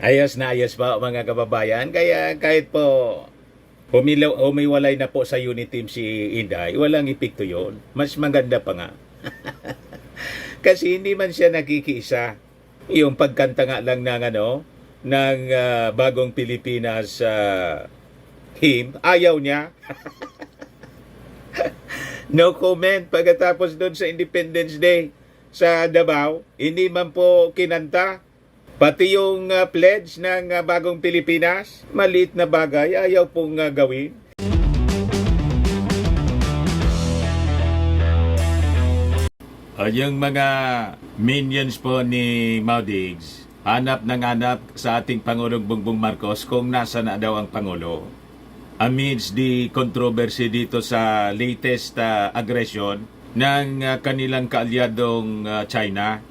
Ayos na ayos pa mga kababayan. Kaya kahit po humiwalay na po sa unit team si Inday, walang epekto yun. Mas maganda pa nga. Kasi hindi man siya nakikiisa. Yung pagkanta nga lang ng bagong Pilipinas hymn, ayaw niya. No comment pagkatapos doon sa Independence Day sa Davao, hindi man po kinanta. Pati yung pledge ng bagong Pilipinas, maliit na bagay, ayaw pong gawin. Yung mga minions po ni Maudigs, hanap ng hanap sa ating Pangulong Bongbong Marcos kung nasa na daw ang Pangulo. Amidst the controversy dito sa latest aggression ng kanilang kaalyadong China.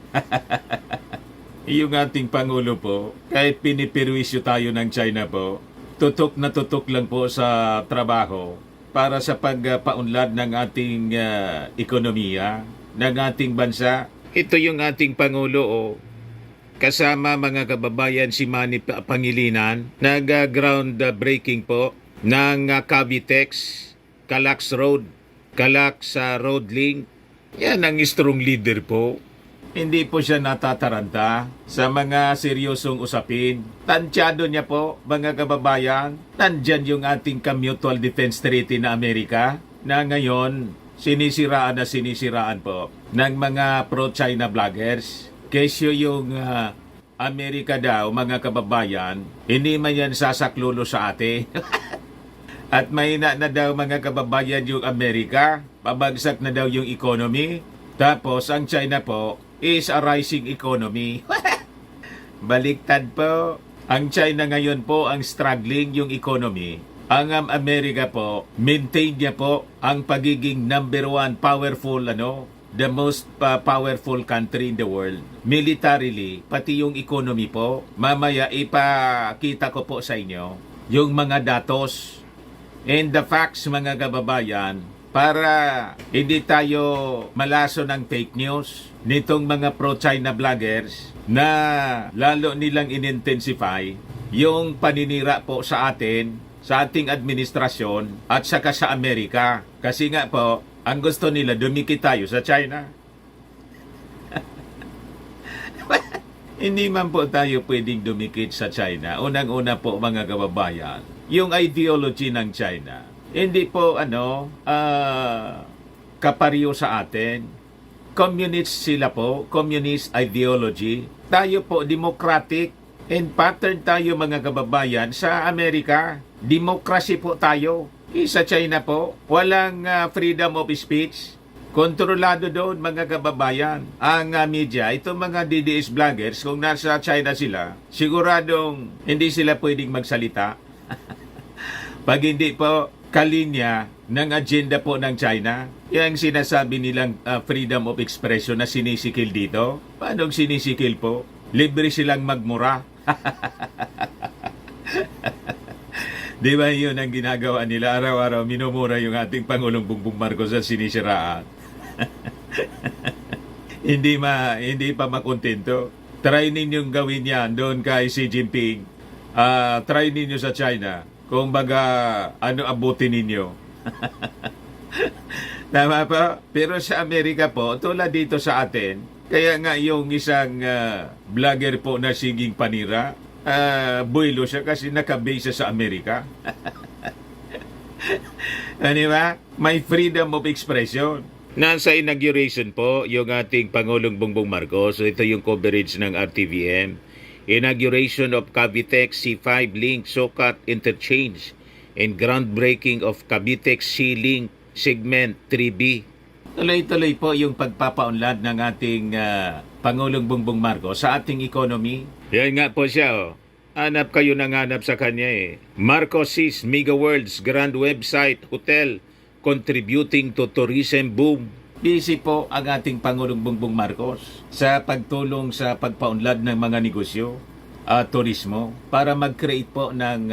Yung ating Pangulo po, kahit pinipirwisyo tayo ng China po, tutok na tutok lang po sa trabaho para sa pagpaunlad ng ating ekonomiya, ng ating bansa. Ito yung ating Pangulo, kasama mga kababayan si Manny Pangilinan, nag-ground breaking po ng Cavitex, Calax Road, Calax Road Link. Yan ang strong leader po. Hindi po siya natataranta sa mga seryosong usapin. Tansyado niya po, mga kababayan, nandyan yung ating Mutual Defense Treaty na Amerika na ngayon sinisiraan po ng mga pro-China vloggers. Kesyo yung Amerika daw, mga kababayan, hindi man yan sasaklulo sa ate. At mahina na daw mga kababayan yung Amerika, pabagsak na daw yung economy. Tapos ang China po is a rising economy. Baliktad po. Ang China ngayon po ang struggling yung economy. Ang Amerika po, maintain niya po ang pagiging number one powerful, the most powerful country in the world. Militarily, pati yung economy po. Mamaya ipakita ko po sa inyo yung mga datos and the facts, mga kababayan, para hindi tayo malaso ng fake news nitong mga pro-China vloggers na lalo nilang inintensify yung paninira po sa atin, sa ating administrasyon at saka sa Amerika. Kasi nga po, ang gusto nila dumikit tayo sa China. Hindi man po tayo pwedeng dumikit sa China. Unang-una po mga kababayan, yung ideology ng China, hindi po kapariyo sa atin. Communist sila po, communist ideology. Tayo po democratic and pattern tayo mga kababayan sa Amerika. Democracy po tayo. Sa China po, walang freedom of speech. Kontrolado doon mga kababayan. Ang media, itong mga DDS vloggers, kung nasa China sila, siguradong hindi sila pwedeng magsalita. Pag hindi po kalinya ng agenda po ng China, yung sinasabi nilang freedom of expression na sinisikil dito. Paano sinisikil po? Libre silang magmura. Di ba yun ang ginagawa nila? Araw-araw minumura yung ating Pangulong Bongbong Marcos at sinisiraan. hindi pa makontento. Try ninyong gawin yan doon kay Xi Jinping. Try ninyo sa China. Kung baga, abutin ninyo. Tama po? Pero sa Amerika po, tulad dito sa atin, kaya nga yung isang vlogger po na Siging Panira, buwilo siya kasi nakabase sa Amerika. Ano ba? May freedom of expression. Nasa inauguration po yung ating Pangulong Bongbong Marcos. So ito yung coverage ng RTVM. Inauguration of Cavitex C5 Link Sucat Interchange and groundbreaking of Cavitex C-Link Segment 3B. Tuloy-tuloy po yung pagpapaunlad ng ating Pangulong Bongbong Marcos sa ating economy. Yan nga po siya. Hanap kayo ng hanap sa kanya. Marcos sees Mega World's grand website hotel contributing to tourism boom. Busy po ang ating Pangulong Bongbong Marcos sa pagtulong sa pagpaunlad ng mga negosyo, turismo, para mag-create po ng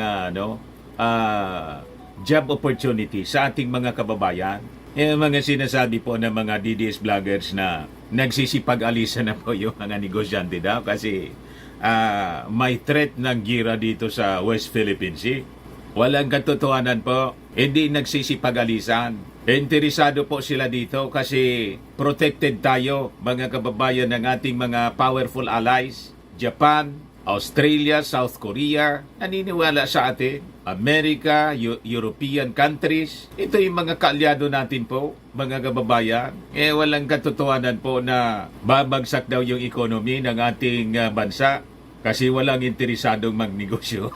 job opportunity sa ating mga kababayan. Yung mga sinasabi po ng mga DDS vloggers na nagsisipag-alisa na po yung mga negosyante daw kasi may threat ng gira dito sa West Philippine Sea. Walang katotohanan po, hindi nagsisipag-alisan. Interesado po sila dito kasi protected tayo, mga kababayan ng ating mga powerful allies. Japan, Australia, South Korea, naniniwala sa atin. America, European countries. Ito yung mga kaalyado natin po, mga kababayan. Walang katotohanan po na babagsak daw yung economy ng ating bansa kasi walang interesadong magnegosyo.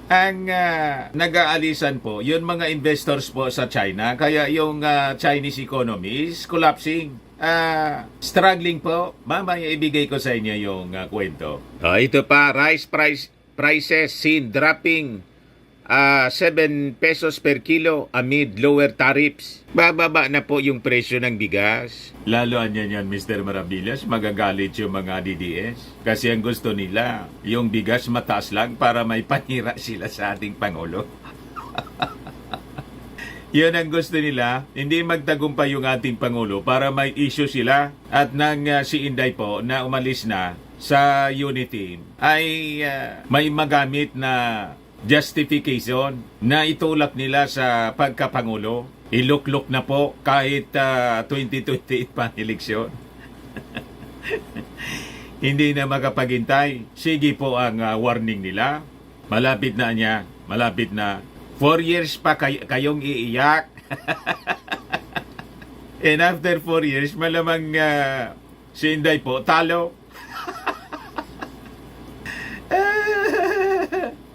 Ang nag-aalisan po, yun mga investors po sa China, kaya yung Chinese economy is collapsing. Struggling po. Mamaya ibigay ko sa inyo yung kwento. Ito pa, prices seen dropping 7 pesos per kilo amid lower tariffs. Bababa na po yung presyo ng bigas. Lalo yan, Mr. Maravillas, magagalit yung mga DDS. Kasi ang gusto nila, yung bigas mataas lang para may panira sila sa ating Pangulo. Yun ang gusto nila, hindi magtagumpay yung ating Pangulo para may issue sila. At nang si Inday po na umalis na sa unity ay may magamit na justification na itulak nila sa pagkapangulo. Iluklok na po kahit 2028 pa eleksyon. Hindi na makapaghintay. Sige po ang warning nila. Malapit na niya. Malapit na. 4 years pa kayong iiyak. And after 4 years, malamang si Inday po talo.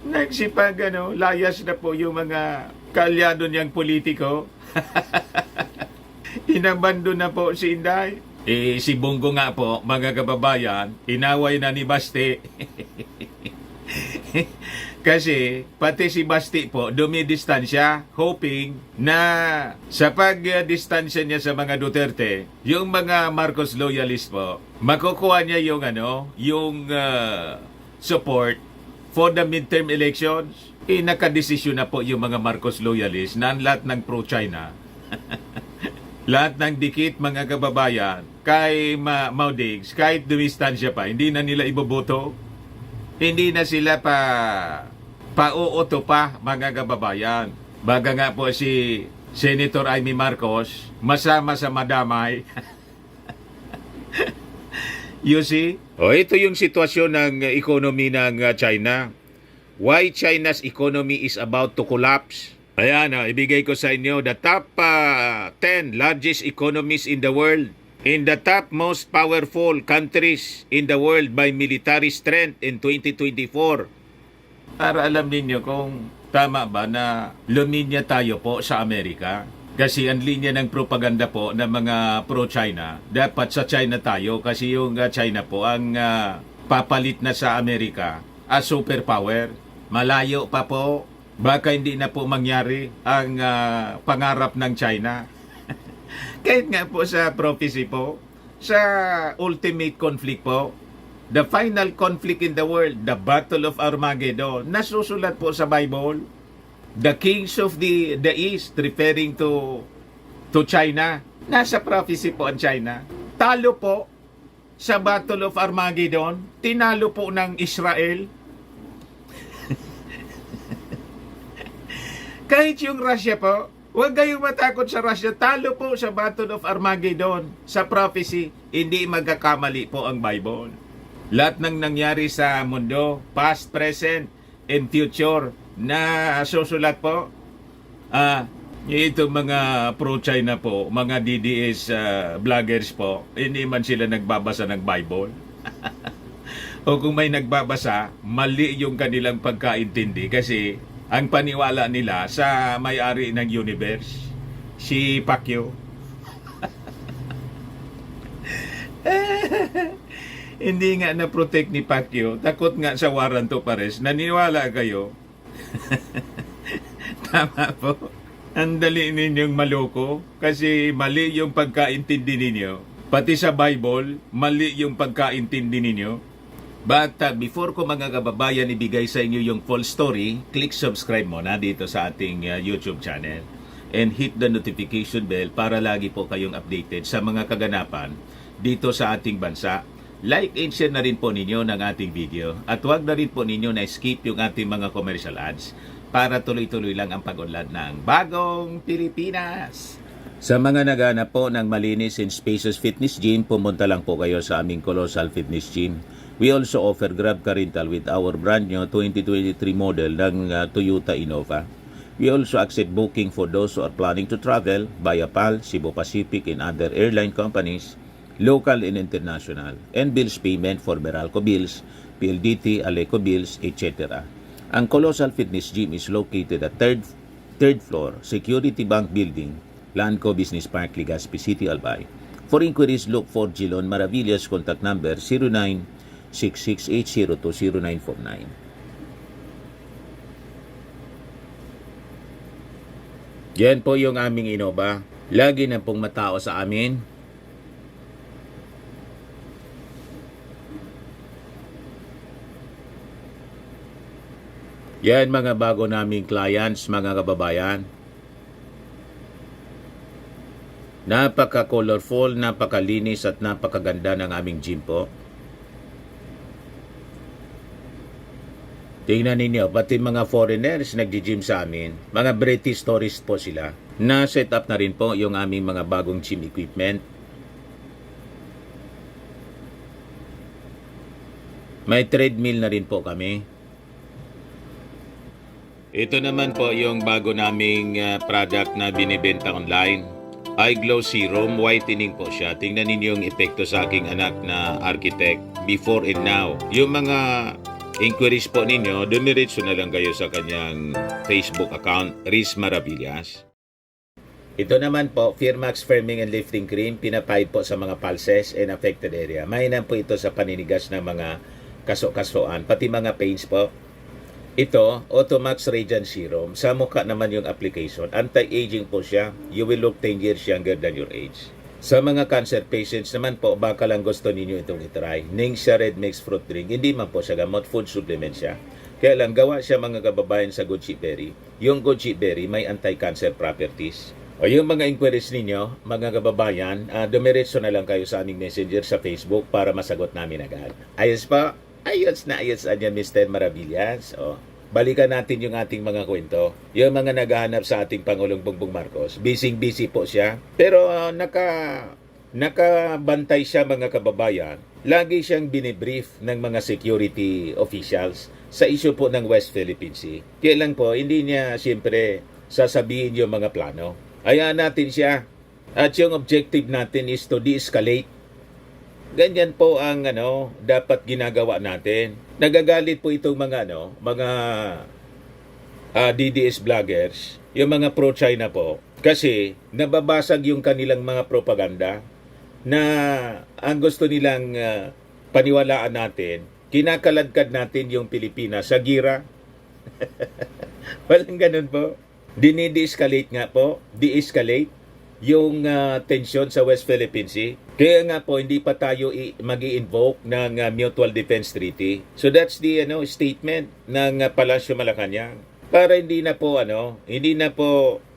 Nagsipag, layas na po yung mga kaalyado niyang politiko. Inabando na po si Inday. Si Bongo nga po, mga kababayan, inaway na ni Basti. Kasi pati si Basti po dumidistansya, hoping na sa pagdistansya niya sa mga Duterte, yung mga Marcos loyalist po, makukuha niya yung support for the midterm elections. Nakadesisyon na po yung mga Marcos loyalists na lahat ng pro-China, lahat ng dikit mga kababayan, kay Maudigs, kahit dumistansya pa, hindi na nila iboboto. Hindi na sila pauoto pa, mga kababayan. Baga nga po si Senator Amy Marcos, masama sa madamay. You see? Ito yung sitwasyon ng economy ng China. Why China's economy is about to collapse. Ayan, ibigay ko sa inyo the top 10 largest economies in the world. In the top most powerful countries in the world by military strength in 2024. Para alam ninyo kung tama ba na luminya tayo po sa Amerika. Kasi ang linya ng propaganda po ng mga pro-China, dapat sa China tayo kasi yung China po ang papalit na sa Amerika as superpower. Malayo pa po, baka hindi na po mangyari ang pangarap ng China. Kahit nga po sa prophecy po, sa ultimate conflict po, the final conflict in the world, the Battle of Armageddon, nasusulat po sa Bible. The kings of the East, referring to China. Nasa prophecy po ang China. Talo po sa Battle of Armageddon. Tinalo po ng Israel. Kahit yung Russia po, huwag kayong matakot sa Russia. Talo po sa Battle of Armageddon. Sa prophecy, hindi magkakamali po ang Bible. Lahat ng nangyari sa mundo, past, present, and future, na susulat po, itong mga pro-China po, mga DDS vloggers po, hindi man sila nagbabasa ng Bible. O kung may nagbabasa, mali yung kanilang pagkaintindi kasi ang paniwala nila sa may-ari ng universe, si Pacquiao. Hindi nga na-protect ni Pacquiao, takot nga sa warrant of arrest. Naniwala kayo? Tama po. Ang dali ninyong maloko kasi mali yung pagkaintindi ninyo. Pati sa Bible, mali yung pagkaintindi ninyo. But before ko mga kababayan ibigay sa inyo yung full story, click subscribe muna dito sa ating YouTube channel and hit the notification bell para lagi po kayong updated sa mga kaganapan dito sa ating bansa. like and share na rin po ninyo ng ating video at huwag na rin po ninyo na skip yung ating mga commercial ads para tuloy-tuloy lang ang pag-unlad ng bagong Pilipinas. Sa mga naghanap po ng malinis and spacious fitness gym, pumunta lang po kayo sa aming Colossal Fitness Gym. We also offer Grab Car Rental with our brand new 2023 model ng Toyota Innova. We also accept booking for those who are planning to travel via PAL, Cebu Pacific, and other airline companies, local and international, and bills payment for Meralco bills, PLDT, Aleco bills, etc. Ang Colossal Fitness Gym is located at third floor, Security Bank Building, Lanco Business Park, Legazpi City, Albay. For inquiries, look for Gilon Maravillas. Contact number 0966802949. Yan po yung aming Innova. Lagi na pong matao sa amin. Yan mga bago naming clients, mga kababayan. Napaka-colorful, napakalinis at napakaganda ng aming gym po. Tingnan ninyo, pati mga foreigners nagji-gym sa amin, mga British tourist po sila. Na-set up na rin po yung aming mga bagong gym equipment. May treadmill na rin po kami. Ito naman po yung bago naming product na binibenta online. Eye Glow Serum, whitening po siya. Tingnan ninyo yung epekto sa aking anak na architect before and now. Yung mga inquiries po ninyo, dumiretso na lang kayo sa kanyang Facebook account, Riz Maravillas. Ito naman po, Firmax Firming and Lifting Cream, pinapahid po sa mga pulses and affected area. Mainam po ito sa paninigas ng mga kaso-kasuan, pati mga pains po. Ito, Automax Radiant Serum. Sa mukha naman yung application. Anti-aging po siya. You will look 10 years younger than your age. Sa mga cancer patients naman po, baka lang gusto ninyo itong itry. Ningxia Red Mix Fruit Drink. Hindi man po siya gamot, food supplement siya. Kaya lang, gawa siya mga kababayan sa goji berry. Yung goji berry may anti-cancer properties. O yung mga inquiries ninyo, mga kababayan, dumiretso na lang kayo sa aming messenger sa Facebook para masagot namin agad. Ayos pa? Ayos na Mr. Maravillas. O, balikan natin yung ating mga kwento. Yung mga naghahanap sa ating Pangulong Bongbong Marcos. Busy po siya. Pero nakabantay siya mga kababayan. Lagi siyang binibrief ng mga security officials sa issue po ng West Philippine Sea. Kaya lang po, hindi niya siyempre sasabihin yung mga plano. Hayaan natin siya. At yung objective natin is to de-escalate. Ganyan po ang dapat ginagawa natin. Nagagalit po itong mga DDS vloggers, yung mga pro-China po, kasi nababasag yung kanilang mga propaganda na ang gusto nilang paniwalaan natin, kinakaladkad natin yung Pilipinas sa gira. Walang ganun po. Dinide-escalate nga po, de-escalate yung tensyon sa West Philippine Sea. Kaya nga po, hindi pa tayo mag-i-invoke ng Mutual Defense Treaty. So that's the statement ng Palasyo Malacanang. Para hindi na po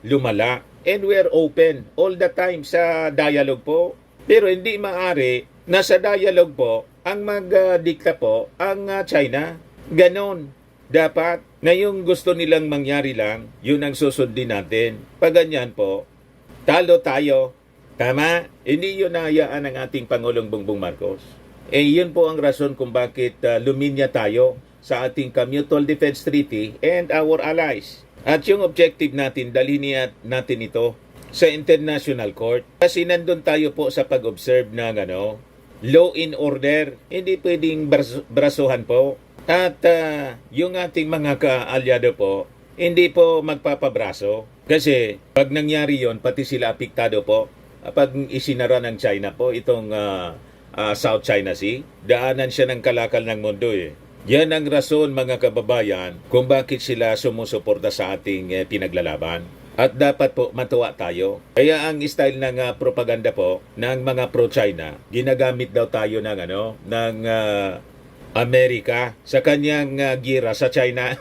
lumala. And we are open all the time sa dialogue po. Pero hindi maaari na sa dialogue po, ang magdikta po ang China. Ganon. Dapat, ngayong gusto nilang mangyari lang, yun ang susundin natin. Pag ganyan po, talo tayo. Tama? Hindi yun nahayaan ng ating Pangulong Bongbong Marcos. Yun po ang rason kung bakit luminya tayo sa ating Mutual Defense Treaty and our allies. At yung objective natin, dalhin natin ito sa International Court. Kasi nandun tayo po sa pag-observe ng law and order. Hindi pwedeng brasuhan po. At yung ating mga kaalyado po, hindi po magpapabraso. Kasi pag nangyari yon, pati sila apektado po. Pag isinara ng China po itong South China Sea, daanan siya ng kalakal ng mundo eh. Yan ang rason mga kababayan kung bakit sila sumusuporta sa ating pinaglalaban. At dapat po matuwa tayo. Kaya ang style ng propaganda po ng mga pro-China, ginagamit daw tayo ng Amerika sa kanyang gira sa China.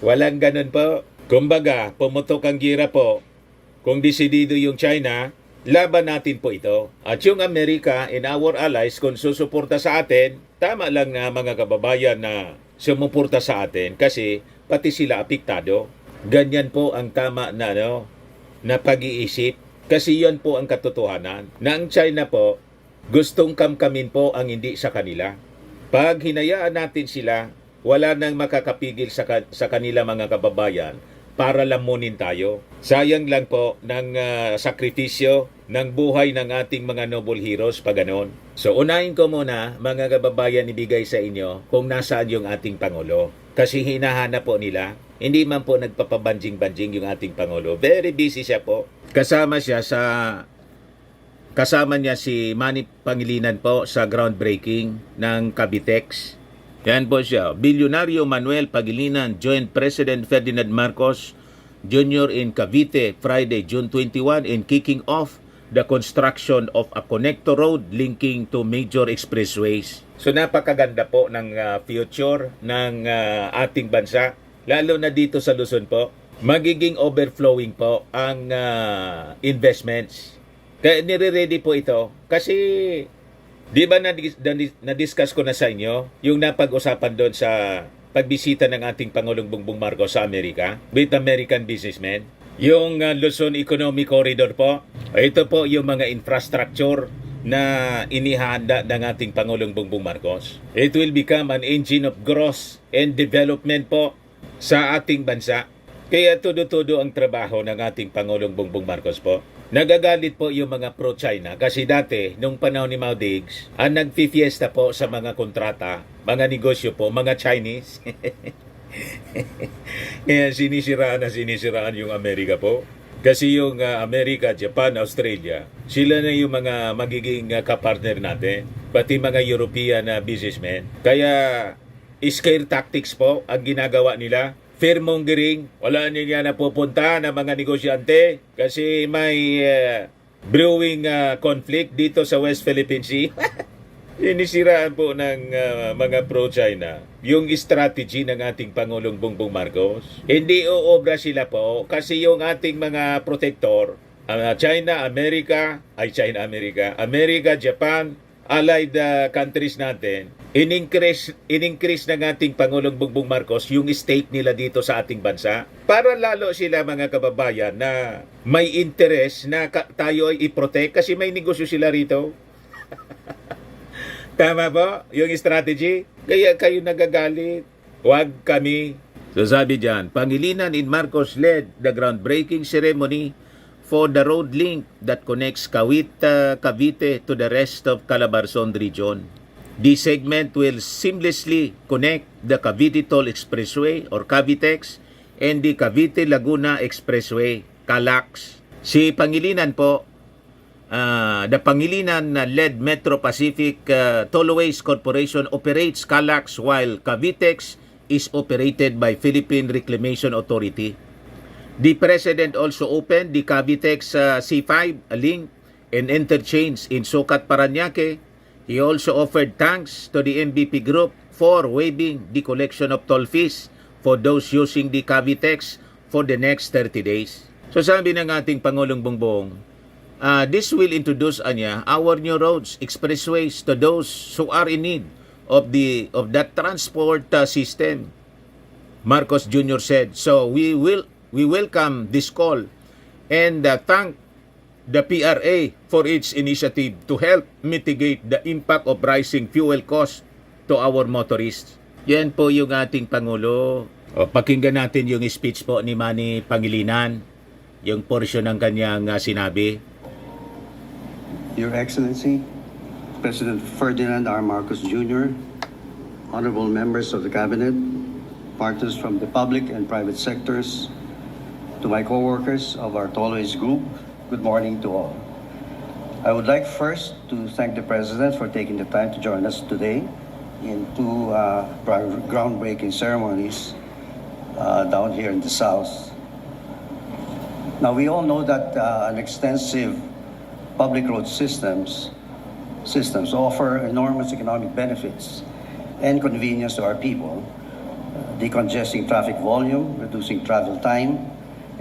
Walang ganun po. Kumbaga, pumutok ang gira po. Kung desidido yung China, laban natin po ito. At yung Amerika and our allies, kung susuporta sa atin, tama lang na mga kababayan na sumuporta sa atin kasi pati sila apektado. Ganyan po ang tama na, na pag-iisip. Kasi yan po ang katotohanan. Na ang China po, gustong kamkamin po ang hindi sa kanila. Pag hinayaan natin sila, wala nang makakapigil sa kanila mga kababayan para lamunin tayo. Sayang lang po ng sakripisyo ng buhay ng ating mga noble heroes pag ganon. So unahin ko muna mga kababayan ibigay sa inyo kung nasaan yung ating Pangulo. Kasi hinahanap po nila, hindi man po nagpapabanjing-banjing yung ating Pangulo. Very busy siya po. Kasama niya si Manny Pangilinan po sa groundbreaking ng Cavitex. Yan po siya. Bilyonaryo Manuel Pangilinan joined President Ferdinand Marcos Jr. in Cavite Friday, June 21 in kicking off the construction of a connector road linking to major expressways. So napakaganda po ng future ng ating bansa, lalo na dito sa Luzon po. Magiging overflowing po ang investments. Kaya nire-ready po ito kasi di ba na-discuss ko na sa inyo yung napag-usapan doon sa pagbisita ng ating Pangulong Bongbong Marcos sa Amerika with American businessmen. Yung Luzon Economic Corridor po, ito po yung mga infrastructure na inihanda ng ating Pangulong Bongbong Marcos. It will become an engine of growth and development po sa ating bansa. Kaya todo-todo ang trabaho ng ating Pangulong Bongbong Marcos po. Nagagalit po yung mga pro-China kasi dati, nung panahon ni Mao Diggs, ang nagpifiesta po sa mga kontrata, mga negosyo po, mga Chinese. Kaya sinisiraan yung Amerika po. Kasi yung Amerika, Japan, Australia, sila na yung mga magiging kapartner natin. Pati mga European businessmen. Kaya scare tactics po ang ginagawa nila. Fearmongering, wala niya napupunta ng mga negosyante kasi may brewing conflict dito sa West Philippine Sea. Sinisiraan po ng mga pro-China yung strategy ng ating Pangulong Bongbong Marcos. Hindi uobra sila po kasi yung ating mga protector, America, Japan, allied countries natin, in-increase ng ating Pangulong Bongbong Marcos yung stake nila dito sa ating bansa para lalo sila mga kababayan na may interest na tayo ay i-protect kasi may negosyo sila rito. Tama po yung strategy? Kaya kayo nagagalit. Huwag kami. So sabi dyan, Pangilinan in Marcos led the groundbreaking ceremony for the road link that connects Cavite to the rest of Calabarzon region. This segment will seamlessly connect the Cavite-Tol Expressway or Cavitex and the Cavite-Laguna Expressway, CALAX. Si Pangilinan po, the Pangilinan-led Metro Pacific Tollways Corporation operates CALAX while Cavitex is operated by Philippine Reclamation Authority. The President also opened the Cavitex C5 link and interchange in Sucat, Parañaque. He also offered thanks to the MVP Group for waiving the collection of toll fees for those using the Cavitex for the next 30 days. So sabi ng ating Pangulong Bongbong, this will introduce our new roads, expressways to those who are in need of that transport system. Marcos Jr. said, so we welcome this call and thank the PRA for its initiative to help mitigate the impact of rising fuel costs to our motorists. Yan po yung ating Pangulo. Pakinggan natin yung speech po ni Manny Pangilinan, yung portion ng kanyang sinabi. Your Excellency, President Ferdinand R. Marcos Jr., honorable members of the Cabinet, partners from the public and private sectors, to my co-workers of our Tollways Group, good morning to all. I would like first to thank the President for taking the time to join us today in two groundbreaking ceremonies down here in the South. Now, we all know that an extensive public road systems offer enormous economic benefits and convenience to our people, decongesting traffic volume, reducing travel time,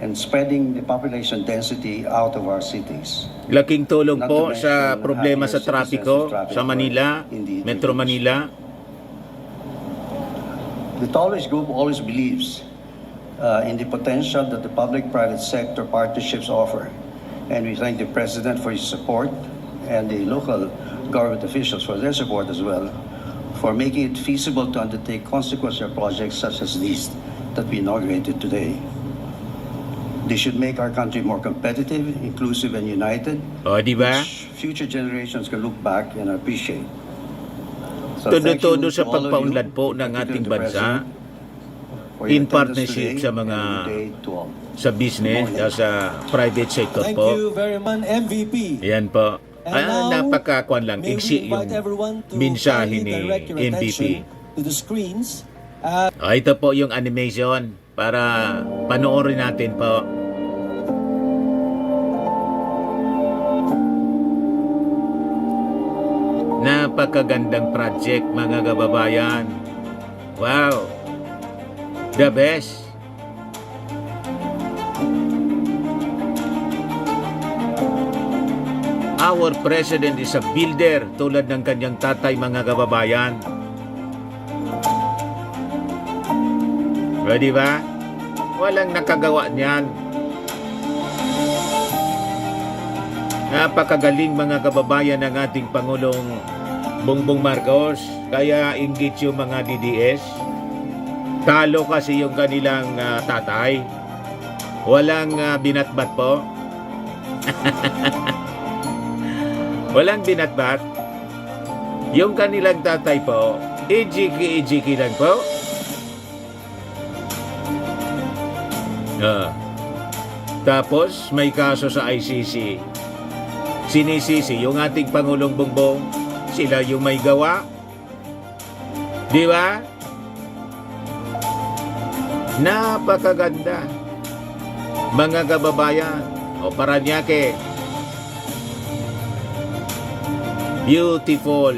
and spreading the population density out of our cities. Laking tulong Not po to sa mention problema happier sa trapiko citizens with traffic sa Manila, work in the Metro village. Manila. The Tallest Group always believes in the potential that the public-private sector partnerships offer. And we thank the President for his support and the local government officials for their support as well, for making it feasible to undertake consequential projects such as these that we inaugurated today. They should make our country more competitive, inclusive, and united, O, di ba? which future generations can look back and appreciate. So thank you Todo-todo to sa all of you, pagpaunlad po ng particularly ating the bansa President, for your in attendance partnership today sa and mga good day to all. sa business, sa private sector Thank po. you very much, MVP. Yan po. And now, Napakakuan lang, May we iksi yung invite everyone to mensahe kindly ni direct your MVP. attention to the screens. Ito po yung animation para panoorin natin po. Napakagandang project mga kababayan. Wow! The best! Our president is a builder tulad ng kanyang tatay mga kababayan. O, di ba? Walang nakagawa niyan. Napakagaling mga kababayan ng ating Pangulong Bongbong Marcos. Kaya inggit yung mga DDS. Talo kasi yung kanilang tatay. Walang binatbat po. Walang binatbat. Yung kanilang tatay po, ijiki-ijiki lang po. Tapos may kaso sa ICC. Sinisisi yung ating Pangulong Bongbong, sila yung may gawa. Di ba? Napakaganda. Mga kababayan, o Paranaque. Beautiful.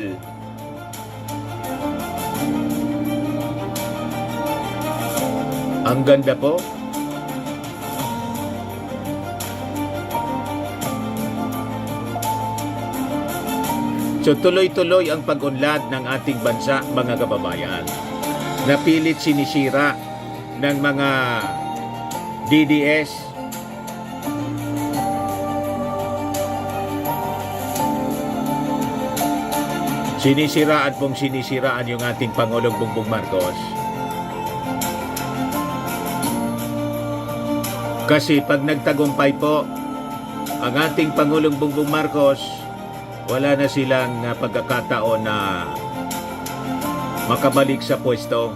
Ang ganda po. So tuloy-tuloy ang pag-unlad ng ating bansa, mga kababayan. Napilit sinisira ng mga DDS. Sinisiraan pong sinisiraan yung ating Pangulong Bongbong Marcos. Kasi pag nagtagumpay po ang ating Pangulong Bongbong Marcos, wala na silang pagkakataon na makabalik sa pwesto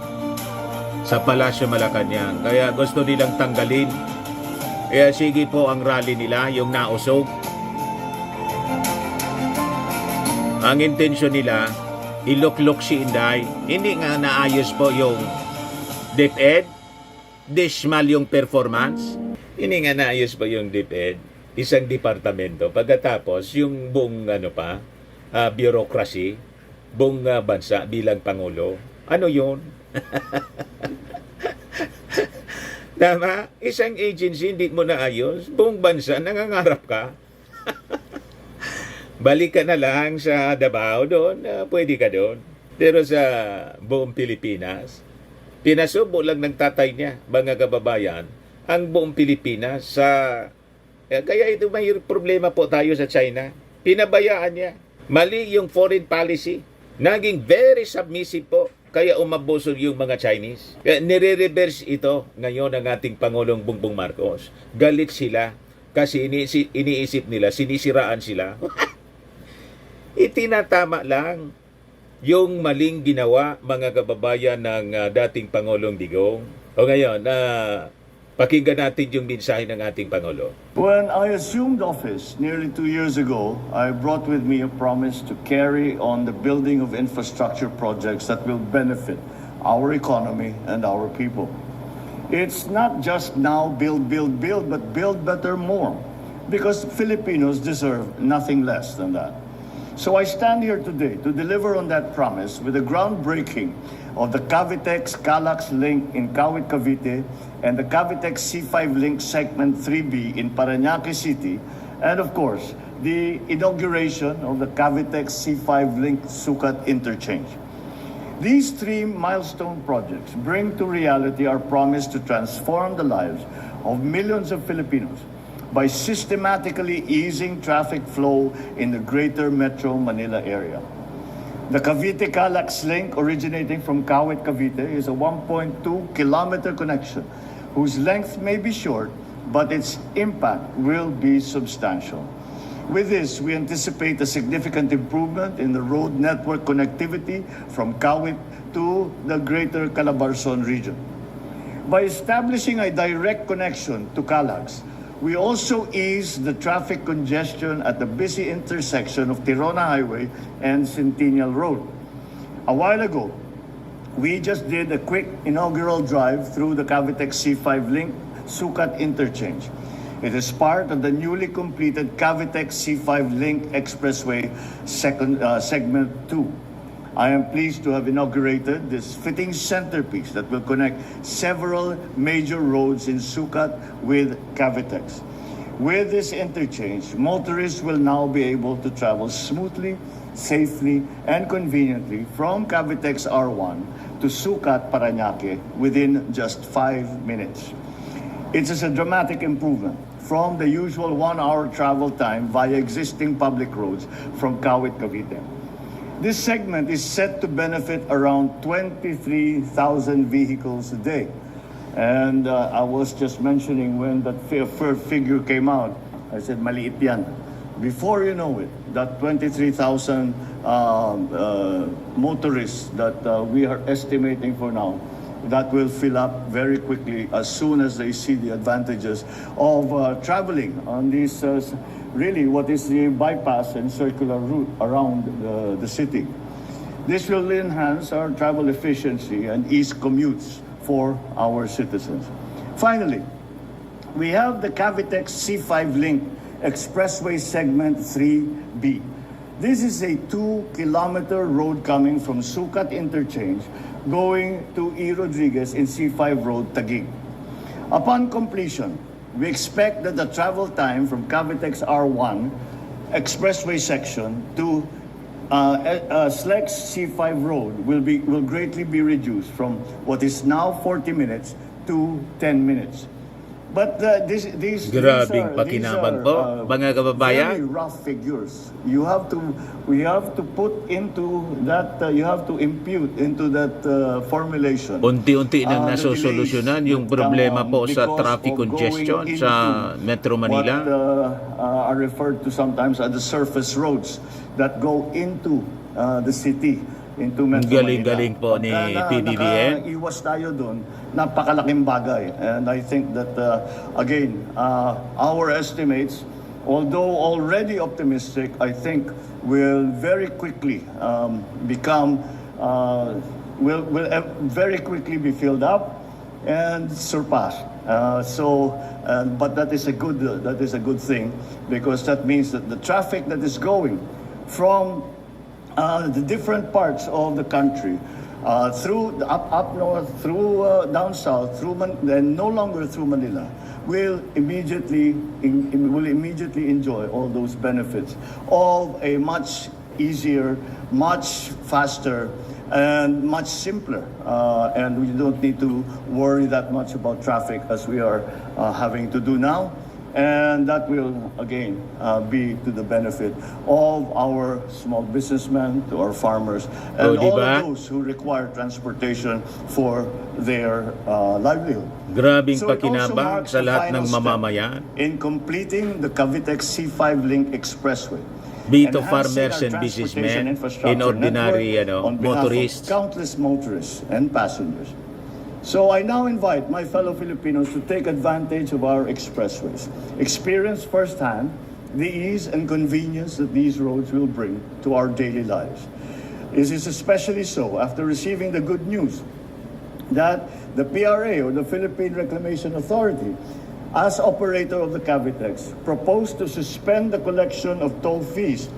sa Palasyo Malacanang. Kaya gusto nilang tanggalin. Kaya sige po ang rally nila, yung nausog. Ang intensyon nila, iluklok si Inday. Hindi nga naayos po yung DepEd. Dismal yung performance. Hindi nga naayos po yung DepEd. Isang departamento. Pagkatapos, yung buong bureaucracy, buong bansa bilang Pangulo. Ano yun? Tama? Isang agency, hindi mo naayos. Buong bansa, nangangarap ka. Balik ka na lang sa Davao doon, pwede ka doon. Pero sa buong Pilipinas, pinasubo lang ng tatay niya, mga kababayan, ang buong Pilipinas sa... Kaya ito may problema po tayo sa China. Pinabayaan niya. Mali yung foreign policy. Naging very submissive po. Kaya umabusog yung mga Chinese. Kaya nire-reverse ito ngayon ng ating Pangulong Bongbong Marcos. Galit sila kasi iniisip nila, sinisiraan sila. Itinatama lang yung maling ginawa mga kababayan ng dating Pangulong Digong. O ngayon, pakinggan natin yung mensahe ng ating Pangulo. When I assumed office nearly 2 years ago, I brought with me a promise to carry on the building of infrastructure projects that will benefit our economy and our people. It's not just now build, but build better more, because Filipinos deserve nothing less than that. So I stand here today to deliver on that promise with a groundbreaking of the Cavitex-Calax link in Kawit, Cavite, and the Cavitex C5 link segment 3B in Parañaque City, and of course, the inauguration of the Cavitex C5 link Sucat interchange. These three milestone projects bring to reality our promise to transform the lives of millions of Filipinos by systematically easing traffic flow in the greater Metro Manila area. The Cavite-Calax link originating from Kawit, Cavite is a 1.2-kilometer connection whose length may be short, but its impact will be substantial. With this, we anticipate a significant improvement in the road network connectivity from Kawit to the greater Calabarzon region. By establishing a direct connection to Calax, we also ease the traffic congestion at the busy intersection of Tirona Highway and Centennial Road. A while ago, we just did a quick inaugural drive through the Cavitex C5 link Sucat interchange. It is part of the newly completed Cavitex C5 link expressway segment 2. I am pleased to have inaugurated this fitting centerpiece that will connect several major roads in Sucat with Cavitex. With this interchange, motorists will now be able to travel smoothly, safely, and conveniently from Cavitex R1 to Sucat, Parañaque within just 5 minutes. It is a dramatic improvement from the usual 1-hour travel time via existing public roads from Kawit, Cavite. This segment is set to benefit around 23,000 vehicles a day. And I was just mentioning when that first figure came out, I said, maliit yan. Before you know it, that 23,000 motorists that we are estimating for now, that will fill up very quickly as soon as they see the advantages of traveling on this really what is the bypass and circular route around the city. This will enhance our travel efficiency and ease commutes for our citizens. Finally, we have the Cavitex C5 link expressway segment 3B. This is a 2-kilometer road coming from Sucat interchange going to E. Rodriguez in C5 Road, Taguig. Upon completion, we expect that the travel time from Cavitex R1 expressway section to Slex C5 Road will greatly be reduced from what is now 40 minutes to 10 minutes. But Grabing pakinabang po, mga kababayan. Very rough figures. We have to put into that. You have to impute into that formulation. Unti-unti nang the nasosolusyonan delays yung problema that, po sa because traffic of congestion going sa into Metro Manila. What are referred to sometimes as the surface roads that go into the city. Into Metro Galing-galing Manila. po ni PBBM. Nakaiwas tayo doon, napakalaking bagay. And I think that, again, our estimates, although already optimistic, I think will very quickly will very quickly be filled up and surpassed. But that is a good thing, because that means that the traffic that is going from the different parts of the country, through up north, through down south, and no longer through Manila, will immediately enjoy all those benefits of a much easier, much faster, and much simpler. And we don't need to worry that much about traffic as we are having to do now. And that will, again, be to the benefit of our small businessmen, to our farmers, and all of those who require transportation for their livelihood. Grabing So it also pakinabang marks sa the lahat ng final step mamamayan. in completing the Cavitex C5 link expressway. Be it enhancing farmers our and transportation businessmen, infrastructure in ordinary network on behalf of motorists. countless motorists and passengers. So I now invite my fellow Filipinos to take advantage of our expressways, experience firsthand the ease and convenience that these roads will bring to our daily lives. This is especially so after receiving the good news that the PRA, or the Philippine Reclamation Authority, as operator of the Cavitex, proposed to suspend the collection of toll fees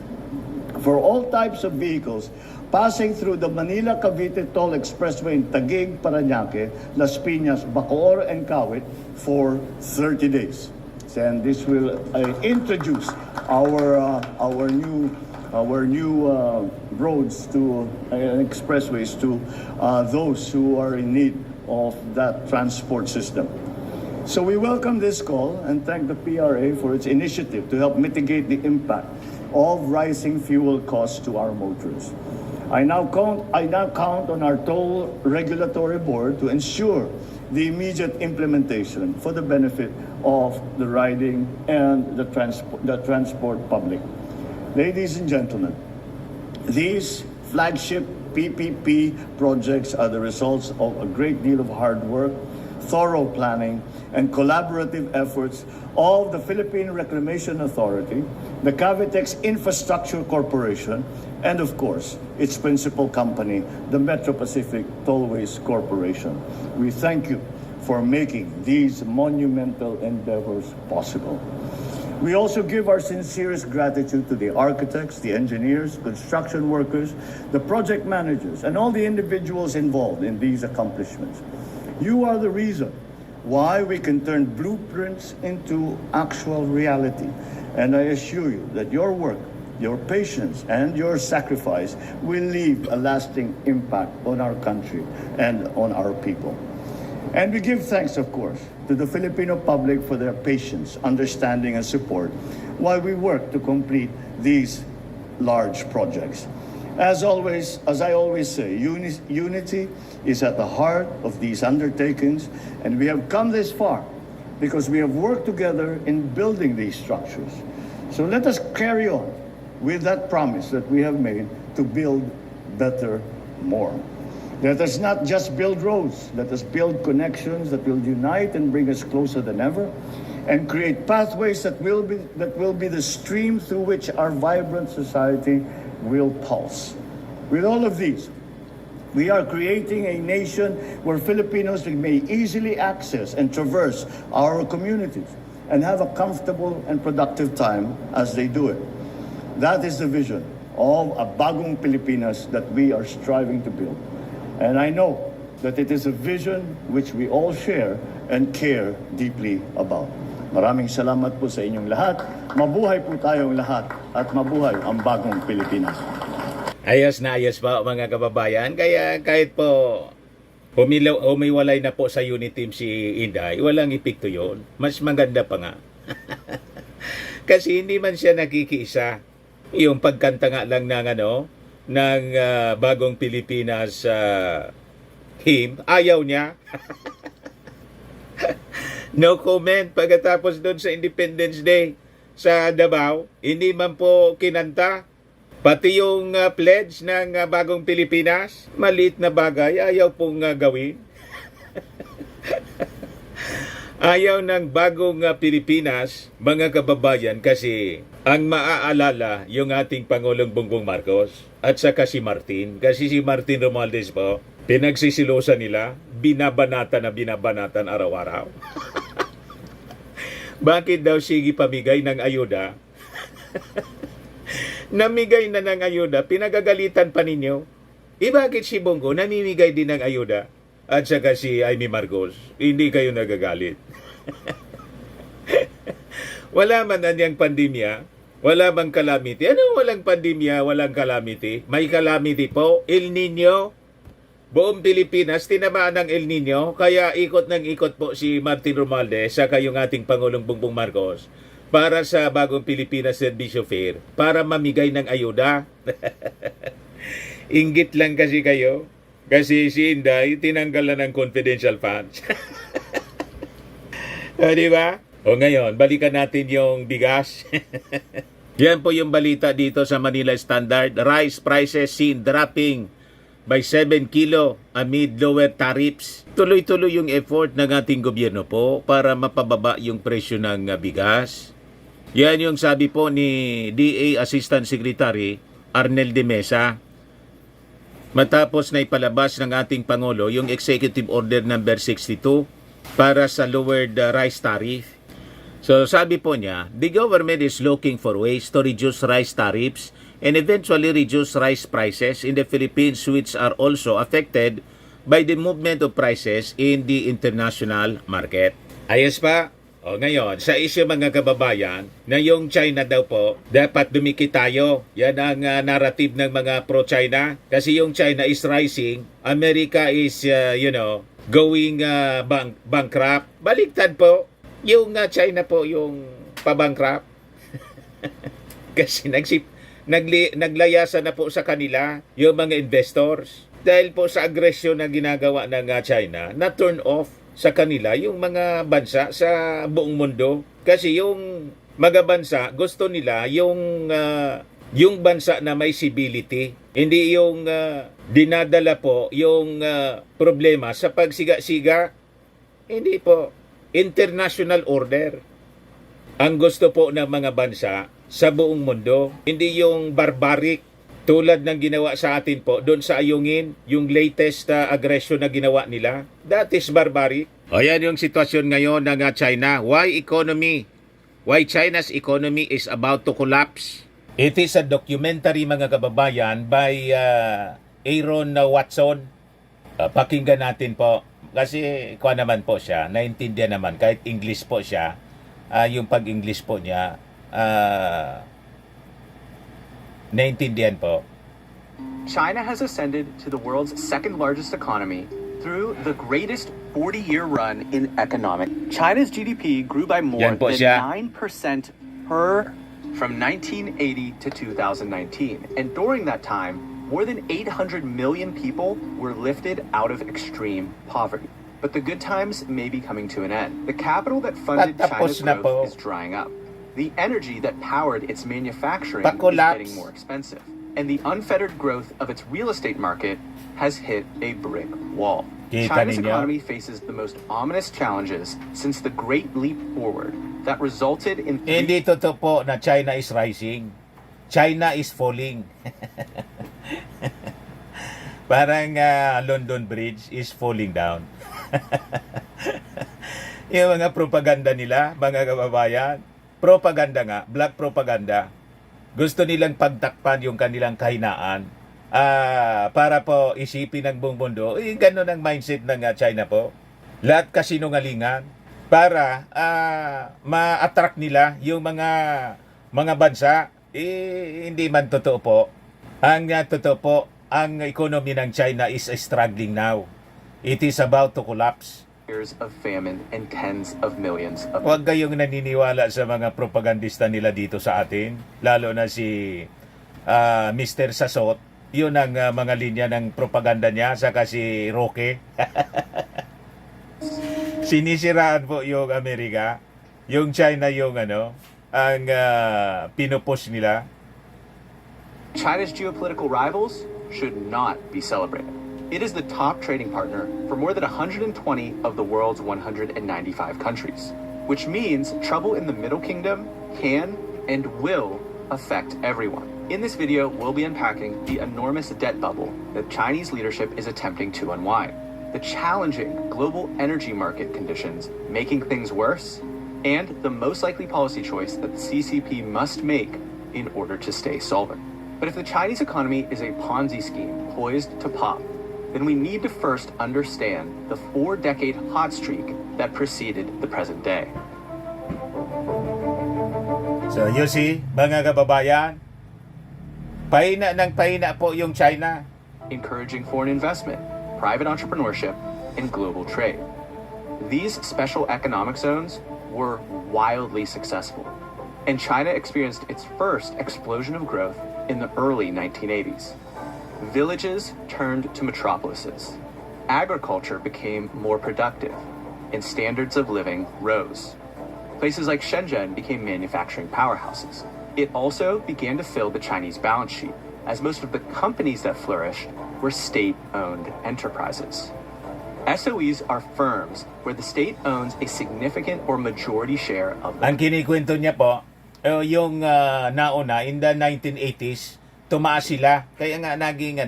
for all types of vehicles passing through the Manila-Cavite Toll Expressway in Taguig, Parañaque, Las Piñas, Bacoor, and Kawit for 30 days. And this will introduce our new roads to expressways to those who are in need of that transport system. So we welcome this call and thank the PRA for its initiative to help mitigate the impact of rising fuel costs to our motorists. I now count on our toll regulatory board to ensure the immediate implementation for the benefit of the riding and the transport public. Ladies and gentlemen, these flagship PPP projects are the results of a great deal of hard work, thorough planning, and collaborative efforts of the Philippine Reclamation Authority, the Cavitex Infrastructure Corporation, and of course, its principal company, the Metro Pacific Tollways Corporation. We thank you for making these monumental endeavors possible. We also give our sincerest gratitude to the architects, the engineers, construction workers, the project managers, and all the individuals involved in these accomplishments. You are the reason why we can turn blueprints into actual reality. And I assure you that your work, your patience, and your sacrifice will leave a lasting impact on our country and on our people. And we give thanks, of course, to the Filipino public for their patience, understanding, and support while we work to complete these large projects. As always, as I always say, unity is at the heart of these undertakings, and we have come this far because we have worked together in building these structures. So let us carry on with that promise that we have made to build better, more. Let us not just build roads, let us build connections that will unite and bring us closer than ever, and create pathways that will be the stream through which our vibrant society will pulse. With all of these, we are creating a nation where Filipinos may easily access and traverse our communities and have a comfortable and productive time as they do it. That is the vision of a bagong Pilipinas that we are striving to build. And I know that it is a vision which we all share and care deeply about. Maraming salamat po sa inyong lahat. Mabuhay po tayong lahat at mabuhay ang bagong Pilipinas. Ayos na ayos pa mga kababayan. Kaya kahit po humiwalay na po sa unit team si Inday, walang epekto yun. Mas maganda pa nga. Kasi hindi man siya nakikiisa. Yung pagkanta nga lang ng bagong Pilipinas hymn, ayaw niya. No comment pagkatapos doon sa Independence Day sa Davao, hindi man po kinanta. Pati yung pledge ng bagong Pilipinas, maliit na bagay, ayaw pong gawin. Ayaw ng bagong Pilipinas, mga kababayan, kasi ang maaalala yung ating Pangulong Bongbong Marcos at saka si Martin. Kasi si Martin Romualdez po, pinagsisilosan nila, binabanatan araw-araw. Bakit daw sige pamigay ng ayuda? Namigay na ng ayuda, pinagagalitan pa ninyo. Bakit si Bongo namimigay din ng ayuda? At saka si Amy Marcos, hindi kayo nagagalit. Wala man anyang pandemya, wala bang calamity? Ano walang pandemya, walang calamity? May calamity po, El Nino. Buong Pilipinas, tinamaan ng El Nino, kaya ikot ng ikot po si Martin Romualdez, saka yung ating Pangulong Bongbong Marcos, para sa bagong Pilipinas Servicio Fair, para mamigay ng ayuda. Inggit lang kasi kayo. Kasi si Inday, tinanggal na ng confidential funds. Di ba? O ngayon, balikan natin yung bigas. Yan po yung balita dito sa Manila Standard. Rice prices seen dropping by 7 kilo amid lower tariffs. Tuloy-tuloy yung effort ng ating gobyerno po para mapababa yung presyo ng bigas. Yan yung sabi po ni DA Assistant Secretary Arnel de Mesa. Matapos na ipalabas ng ating Pangulo yung Executive Order number 62 para sa lowered rice tariff. So sabi po niya, the government is looking for ways to reduce rice tariffs and eventually reduce rice prices in the Philippines, which are also affected by the movement of prices in the international market. Ayos pa? O ngayon, sa isyu mga kababayan, na yung China daw po, dapat dumikit tayo. Yan ang narrative ng mga pro-China. Kasi yung China is rising, America is, going bankrupt. Baliktad po, yung China po yung pabankrupt. Kasi naglayasan na po sa kanila yung mga investors. Dahil po sa agresyon na ginagawa ng China, na turn off sa kanila yung mga bansa sa buong mundo. Kasi yung mga bansa, gusto nila yung bansa na may civility. Hindi yung dinadala po yung problema sa pagsiga-siga. Hindi po. International order ang gusto po ng mga bansa sa buong mundo. Hindi yung barbaric tulad ng ginawa sa atin po doon sa Ayungin, yung latest aggression na ginawa nila. That is barbaric. O yan yung sitwasyon ngayon ng China. Why China's economy is about to collapse. It is a documentary mga kababayan by Aaron Watson. Pakinggan natin po. Kasi kuha naman po siya, naintindihan naman kahit English po siya. Yung pag-English po niya, naintindihan po. China has ascended to the world's second largest economy through the greatest 40-year run in economic. China's GDP grew by more Yan po than siya. 9% per from 1980 to 2019. And during that time, more than 800 million people were lifted out of extreme poverty. But the good times may be coming to an end. The capital that funded Patapos China's na po. growth is drying up. The energy that powered its manufacturing is Pa-collapse. getting more expensive. And the unfettered growth of its real estate market has hit a brick wall. Kita China's ninyo? economy faces the most ominous challenges since the Great Leap Forward that resulted in Hindi totoo po na China is rising. China is falling. Parang London Bridge is falling down. Yung mga propaganda nila, mga kababayan, propaganda nga, black propaganda. Gusto nilang pagtakpan yung kanilang kahinaan para po isipin ng buong mundo. Ganun ang mindset ng China po. Lahat kasinungalingan para ma-attract nila yung mga bansa. Hindi man totoo po. Ang totoo po, ang economy ng China is struggling now. It is about to collapse. years of famine and tens of millions of Huwag kayong naniniwala sa mga propagandista nila dito sa atin, lalo na si Mr. Sasot. Yun ang mga linya ng propaganda niya, saka si Roque. Sinisiraan po yung Amerika, yung China yung ang pinupush nila. China's geopolitical rivals should not be celebrated. It is the top trading partner for more than 120 of the world's 195 countries, which means trouble in the Middle Kingdom can and will affect everyone. In this video, we'll be unpacking the enormous debt bubble that Chinese leadership is attempting to unwind, the challenging global energy market conditions making things worse, and the most likely policy choice that the CCP must make in order to stay solvent. But if the Chinese economy is a Ponzi scheme poised to pop, then we need to first understand the 4-decade hot streak that preceded the present day. So you see, mga kababayan, pahina ng pahina po yung China. Encouraging foreign investment, private entrepreneurship, and global trade. These special economic zones were wildly successful, and China experienced its first explosion of growth in the early 1980s. Villages turned to metropolises. Agriculture became more productive, and standards of living rose. Places like Shenzhen became manufacturing powerhouses. It also began to fill the Chinese balance sheet, as most of the companies that flourished were state-owned enterprises. SOEs are firms where the state owns a significant or majority share of the Ang kinikwento niya po, yung nauna, in the 1980s, tumaas sila. Kaya nga naging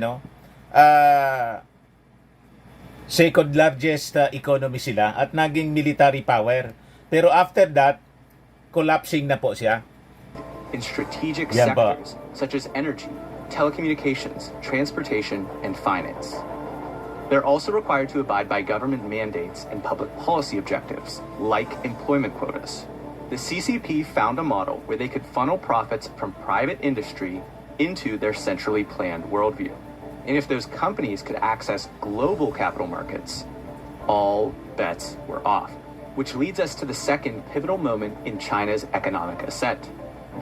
second largest economy sila at naging military power. Pero after that, collapsing na po siya. in strategic Yan po. sectors such as energy, telecommunications, transportation, and finance. They're also required to abide by government mandates and public policy objectives, like employment quotas. The CCP found a model where they could funnel profits from private industry into their centrally planned worldview. And if those companies could access global capital markets, all bets were off. Which leads us to the second pivotal moment in China's economic ascent,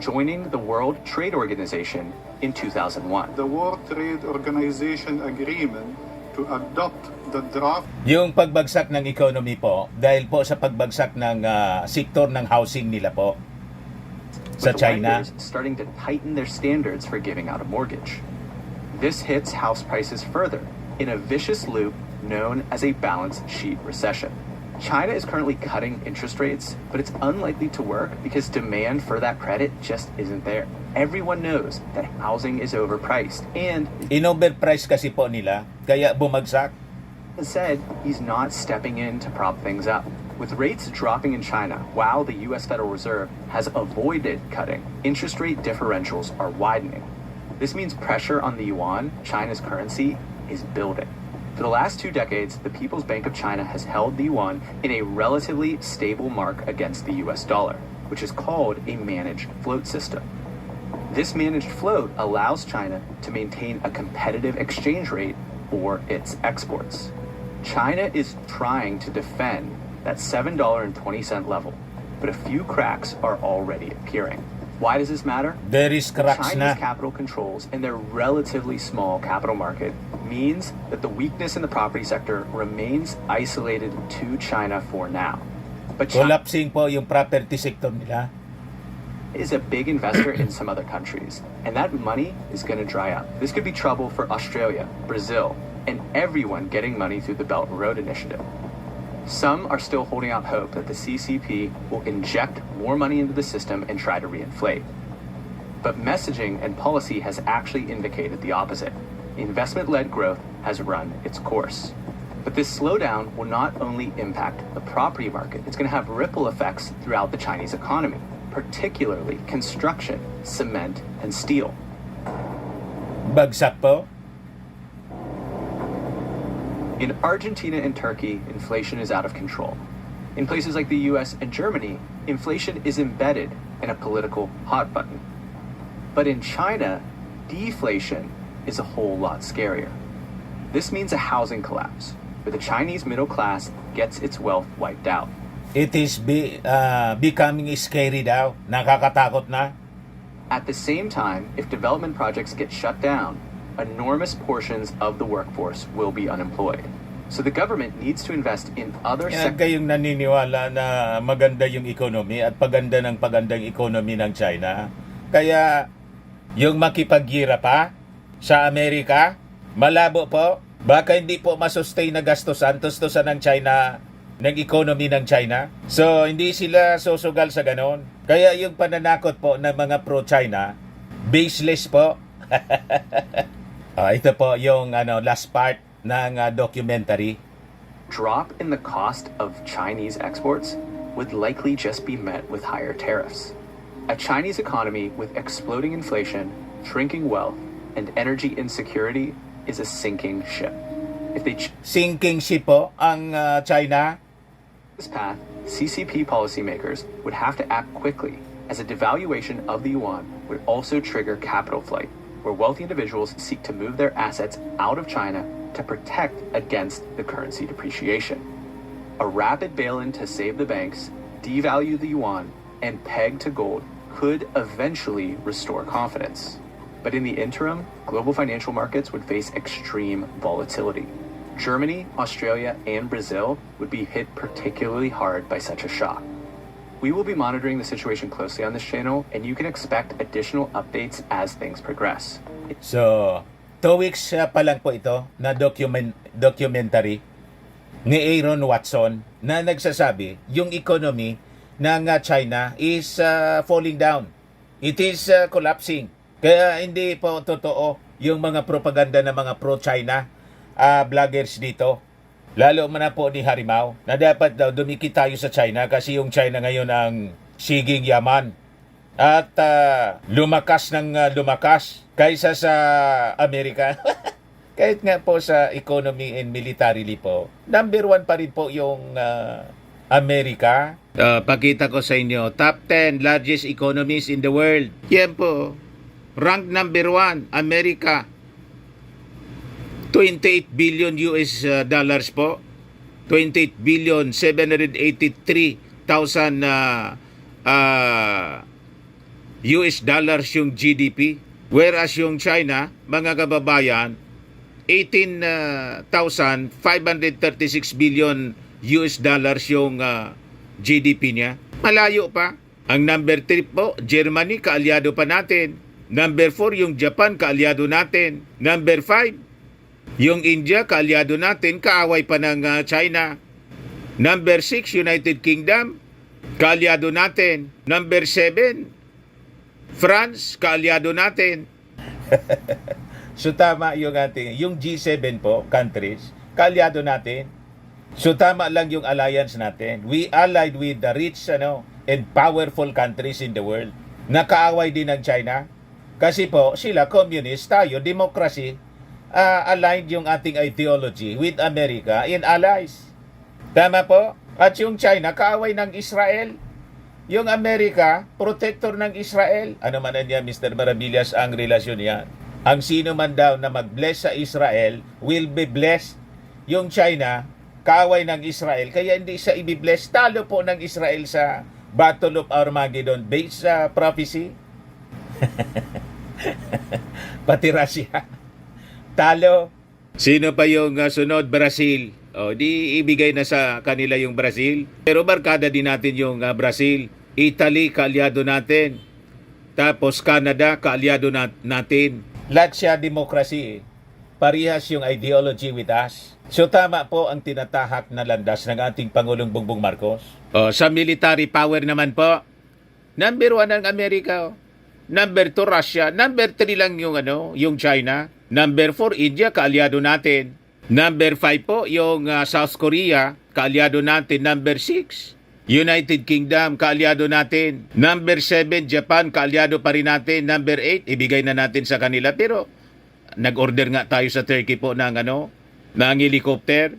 joining the World Trade Organization in 2001. The World Trade Organization agreement to adopt the draft Yung pagbagsak ng economy po, dahil po sa pagbagsak ng sektor ng housing nila po sa with the China. lenders starting to tighten their standards for giving out a mortgage. This hits house prices further in a vicious loop known as a balance sheet recession. China is currently cutting interest rates, but it's unlikely to work because demand for that credit just isn't there. Everyone knows that housing is overpriced, and Inoverprice kasi po nila, kaya bumagsak. said he's not stepping in to prop things up. With rates dropping in China while the US Federal Reserve has avoided cutting, interest rate differentials are widening. This means pressure on the yuan, China's currency, is building. For the last 2 decades, the People's Bank of China has held the yuan in a relatively stable mark against the US dollar, which is called a managed float system. This managed float allows China to maintain a competitive exchange rate for its exports. China is trying to defend that $7.20 level, but a few cracks are already appearing. Why does this matter? There is cracks China's na. capital controls and their relatively small capital market means that the weakness in the property sector remains isolated to China for now. But China Collapsing po yung property sector nila. is a big investor in some other countries, and that money is going to dry up. This could be trouble for Australia, Brazil, and everyone getting money through the Belt and Road Initiative. Some are still holding out hope that the CCP will inject more money into the system and try to reinflate. But messaging and policy has actually indicated the opposite. Investment-led growth has run its course. But this slowdown will not only impact the property market, it's going to have ripple effects throughout the Chinese economy, particularly construction, cement, and steel. Bagsak po. In Argentina and Turkey, inflation is out of control. In places like the US and Germany, inflation is embedded in a political hot button. But in China, deflation is a whole lot scarier. This means a housing collapse, where the Chinese middle class gets its wealth wiped out. It is becoming scary daw. Nakakatakot na. At the same time, if development projects get shut down, enormous portions of the workforce will be unemployed. So the government needs to invest in other Yan sectors. kayong naniniwala na maganda yung economy at paganda ng pagandang economy ng China. Kaya yung makipaghira pa sa Amerika, malabo po. Baka hindi po masustain na gastusan, tustusan ng China, ng economy ng China. So hindi sila susugal sa ganon. Kaya yung pananakot po ng mga pro-China, baseless po. Ito po yung last part ng documentary. Drop in the cost of Chinese exports would likely just be met with higher tariffs. A Chinese economy with exploding inflation, shrinking wealth, and energy insecurity is a sinking ship. If they choose Sinking ship po ang China. this path, CCP policymakers would have to act quickly, as a devaluation of the yuan would also trigger capital flight, where wealthy individuals seek to move their assets out of China to protect against the currency depreciation. A rapid bail-in to save the banks, devalue the yuan, and peg to gold could eventually restore confidence. But in the interim, global financial markets would face extreme volatility. Germany, Australia, and Brazil would be hit particularly hard by such a shock. We will be monitoring the situation closely on this channel, and you can expect additional updates as things progress. So, 2 weeks pa lang po ito na documentary ni Aaron Watson na nagsasabi yung economy ng China is falling down. It is collapsing. Kaya hindi po totoo yung mga propaganda ng mga pro-China vloggers dito. Lalo man na po ni Harimau na dapat daw dumikit tayo sa China kasi yung China ngayon ang siging yaman. at lumakas ng lumakas kaysa sa Amerika. Kahit nga po sa economy and militarily po, number 1 pa rin po yung Amerika. Pakita ko sa inyo, top 10 largest economies in the world. Yan po, rank number 1, Amerika. 28 billion US dollars po. 28 billion 783,000 US dollars yung GDP. Whereas yung China, mga kababayan, 18,536 billion US dollars yung GDP niya. Malayo pa. Ang number 3 po, Germany, kaalyado pa natin. Number 4, yung Japan, kaalyado natin. Number 5, yung India, kaalyado natin, kaaway pa ng China. Number 6, United Kingdom, kaalyado natin. Number 7, France, kaalyado natin. So tama yung ating, yung G7 po, countries, kaalyado natin. So tama lang yung alliance natin. We allied with the rich and powerful countries in the world. Nakaaway din ng China. Kasi po, sila communist, tayo, democracy. Aligned yung ating ideology with America and allies. Tama po? At yung China, kaaway ng Israel. Yung Amerika, protector ng Israel. Ano man niya, Mr. Maravillas, ang relasyon niya. Ang sino man daw na mag-bless sa Israel will be blessed. Yung China, kaaway ng Israel, kaya hindi siya i-bless. Talo po ng Israel sa Battle of Armageddon based sa prophecy. Pati Russia. Talo. Sino pa yung sunod? Brazil. Di ibigay na sa kanila yung Brazil. Pero barkada din natin yung Brazil. Italy, kaalyado natin. Tapos Canada, kaalyado natin. Lahat siya demokrasi. Parihas yung ideology with us. So tama po ang tinatahak na landas ng ating Pangulong Bongbong Marcos. Sa military power naman po, number 1 ang Amerika. Number 2, Russia. Number 3 lang yung China. Number 4, India, kaalyado natin. Number 5 po, yung South Korea, kaalyado natin. Number 6, United Kingdom, kaalyado natin. Number 7, Japan, kaalyado pa rin natin. Number 8, ibigay na natin sa kanila. Pero nag-order nga tayo sa Turkey po ng ng helicopter.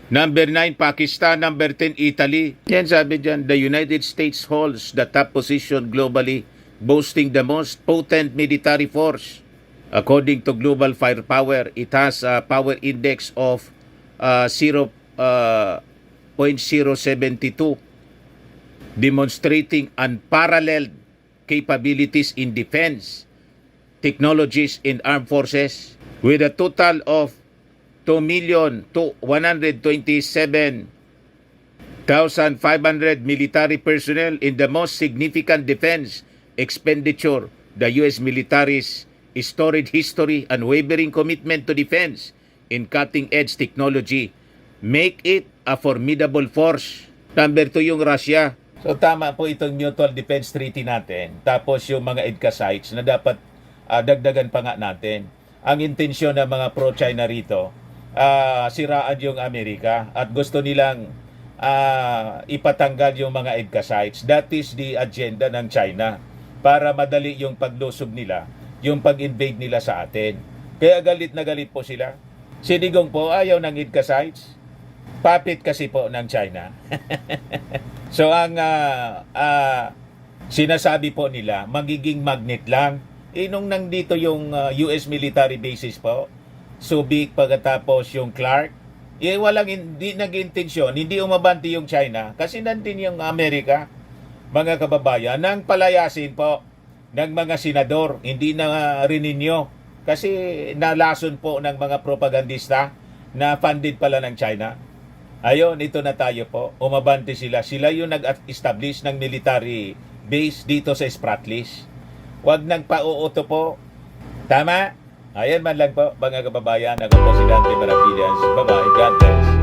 Number 9, Pakistan. Number 10, Italy. Yan sabi dyan, the United States holds the top position globally, boasting the most potent military force. According to Global Firepower, it has a power index of 0.072, demonstrating unparalleled capabilities in defense, technologies in armed forces, with a total of 2,127,500 military personnel in the most significant defense expenditure. The U.S. military's storied history and unwavering commitment to defense in cutting-edge technology make it a formidable force. Number 2 yung Russia. So tama po itong Mutual Defense Treaty natin. Tapos yung mga EDCA sites na dapat dagdagan pa nga natin. Ang intensyon ng mga pro-China rito, siraan yung Amerika at gusto nilang ipatanggal yung mga EDCA sites. That is the agenda ng China para madali yung paglusob nila, yung pag-invade nila sa atin. Kaya galit na galit po sila. Si Digong po ayaw ng EDCA sites. Puppet kasi po ng China. So ang sinasabi po nila, magiging magnet lang. Nung nandito yung US military bases po, Subic, pagkatapos yung Clark, hindi nag-intensyon, hindi umabanti yung China kasi nandun yung Amerika, mga kababayan, nang palayasin po ng mga senador, hindi na rin ninyo kasi nalason po ng mga propagandista na funded pala ng China. Ayun, ito na tayo po. Umabanti sila. Sila yung nag-establish ng military base dito sa Spratlys. Huwag nang pauuto po. Tama? Ayan man lang po, mga kababayan. Ako po si Dante Maravillas. Bye-bye. God bless.